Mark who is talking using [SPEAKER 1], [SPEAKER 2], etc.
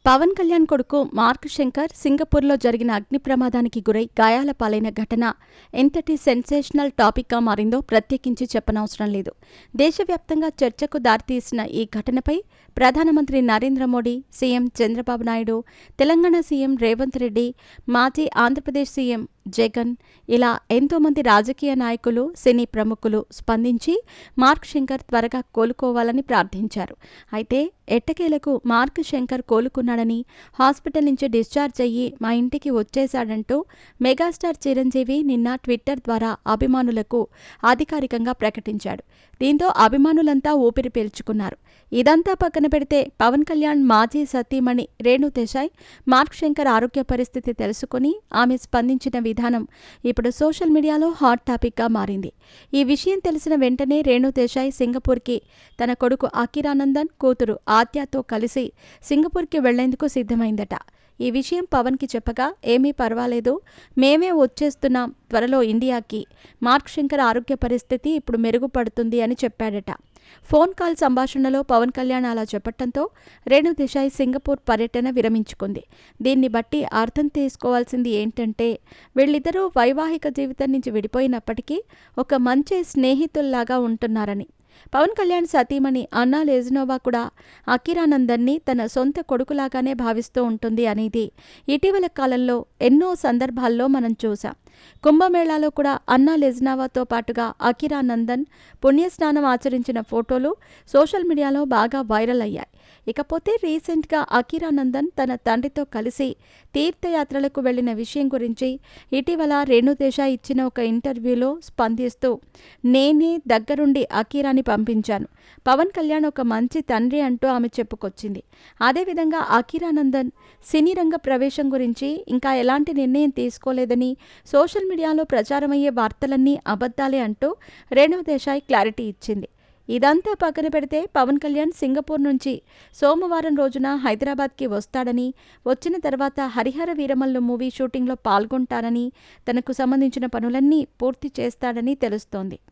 [SPEAKER 1] పవన్ కళ్యాణ్ కొడుకు మార్క్ శంకర్ సింగపూర్లో జరిగిన అగ్ని ప్రమాదానికి గురై గాయాల పాలైన ఘటన ఎంతటి సెన్సేషనల్ టాపిక్గా మారిందో ప్రత్యేకించి చెప్పనవసరం లేదు. దేశవ్యాప్తంగా చర్చకు దారితీసిన ఈ ఘటనపై ప్రధానమంత్రి నరేంద్ర మోడీ, సీఎం చంద్రబాబు నాయుడు, తెలంగాణ సీఎం రేవంత్ రెడ్డి, మాజీ ఆంధ్రప్రదేశ్ సీఎం జగన్ ఇలా ఎంతోమంది రాజకీయ నాయకులు, సినీ ప్రముఖులు స్పందించి మార్క్ శంకర్ త్వరగా కోలుకోవాలని ప్రార్థించారు. అయితే ఎట్టకేలకు మార్క్ శంకర్ కోలుకున్నాడని, హాస్పిటల్ నుంచి డిశ్చార్జ్ అయ్యి మా ఇంటికి వచ్చేశాడంటూ మెగాస్టార్ చిరంజీవి నిన్న ట్విట్టర్ ద్వారా అభిమానులకు అధికారికంగా ప్రకటించాడు. దీంతో అభిమానులంతా ఊపిరి పీల్చుకున్నారు. ఇదంతా పక్కన పెడితే పవన్ కళ్యాణ్ మాజీ సతీమణి రేణు దేశాయ్ మార్క్ శంకర్ ఆరోగ్య పరిస్థితి తెలుసుకుని ఆమె స్పందించిన విధానం ఇప్పుడు సోషల్ మీడియాలో హాట్ టాపిక్గా మారింది. ఈ విషయం తెలిసిన వెంటనే రేణు దేశాయ్ సింగపూర్కి తన కొడుకు అఖిరానందన్, కూతురు ఆద్యతో కలిసి సింగపూర్కి వెళ్లేందుకు సిద్ధమైందట. ఈ విషయం పవన్కి చెప్పగా, ఏమీ పర్వాలేదు, మేమే వచ్చేస్తున్నాం త్వరలో ఇండియాకి, మార్క్ శంకర్ ఆరోగ్య పరిస్థితి ఇప్పుడు మెరుగుపడుతుంది అని చెప్పాడట. ఫోన్ కాల్ సంభాషణలో పవన్ కళ్యాణ్ అలా చెప్పటంతో రేణు దేశాయ్ సింగపూర్ పర్యటన విరమించుకుంది. దీన్ని బట్టి అర్థం తీసుకోవాల్సింది ఏంటంటే, వీళ్ళిద్దరూ వైవాహిక జీవితం నుంచి విడిపోయినప్పటికీ ఒక మంచి స్నేహితుల్లాగా ఉంటున్నారని. పవన్ కళ్యాణ్ సతీమణి అన్నా లెజ్నోవా కూడా అఖిరానందన్ని తన సొంత కొడుకులాగానే భావిస్తూ ఉంటుంది అనేది ఇటీవల కాలంలో ఎన్నో సందర్భాల్లో మనం చూసాం. కుంభమేళాలో కూడా అన్నా లెజ్నోవాతో పాటుగా అఖిరానందన్ పుణ్యస్నానం ఆచరించిన ఫోటోలు సోషల్ మీడియాలో బాగా వైరల్ అయ్యాయి. ఇకపోతే రీసెంట్గా అఖిరానందన్ తన తండ్రితో కలిసి తీర్థయాత్రలకు వెళ్లిన విషయం గురించి ఇటీవల రేణు దేశాయ్ ఇచ్చిన ఒక ఇంటర్వ్యూలో స్పందిస్తూ, నేనే దగ్గరుండి అఖిరాని పంపించాను, పవన్ కళ్యాణ్ ఒక మంచి తండ్రి అంటూ ఆమె చెప్పుకొచ్చింది. అదేవిధంగా అఖిరానందన్ సినీ రంగ ప్రవేశం గురించి ఇంకా ఎలాంటి నిర్ణయం తీసుకోలేదని, సోషల్ మీడియాలో ప్రచారమయ్యే వార్తలన్నీ అబద్ధాలే అంటూ రేణు దేశాయ్ క్లారిటీ ఇచ్చింది. ఇదంతా పక్కన పెడితే పవన్ కళ్యాణ్ సింగపూర్ నుంచి సోమవారం రోజున హైదరాబాద్కి వస్తాడని, వచ్చిన తర్వాత హరిహర వీరమల్లు మూవీ షూటింగ్లో పాల్గొంటానని, తనకు సంబంధించిన పనులన్నీ పూర్తి చేస్తాడని తెలుస్తోంది.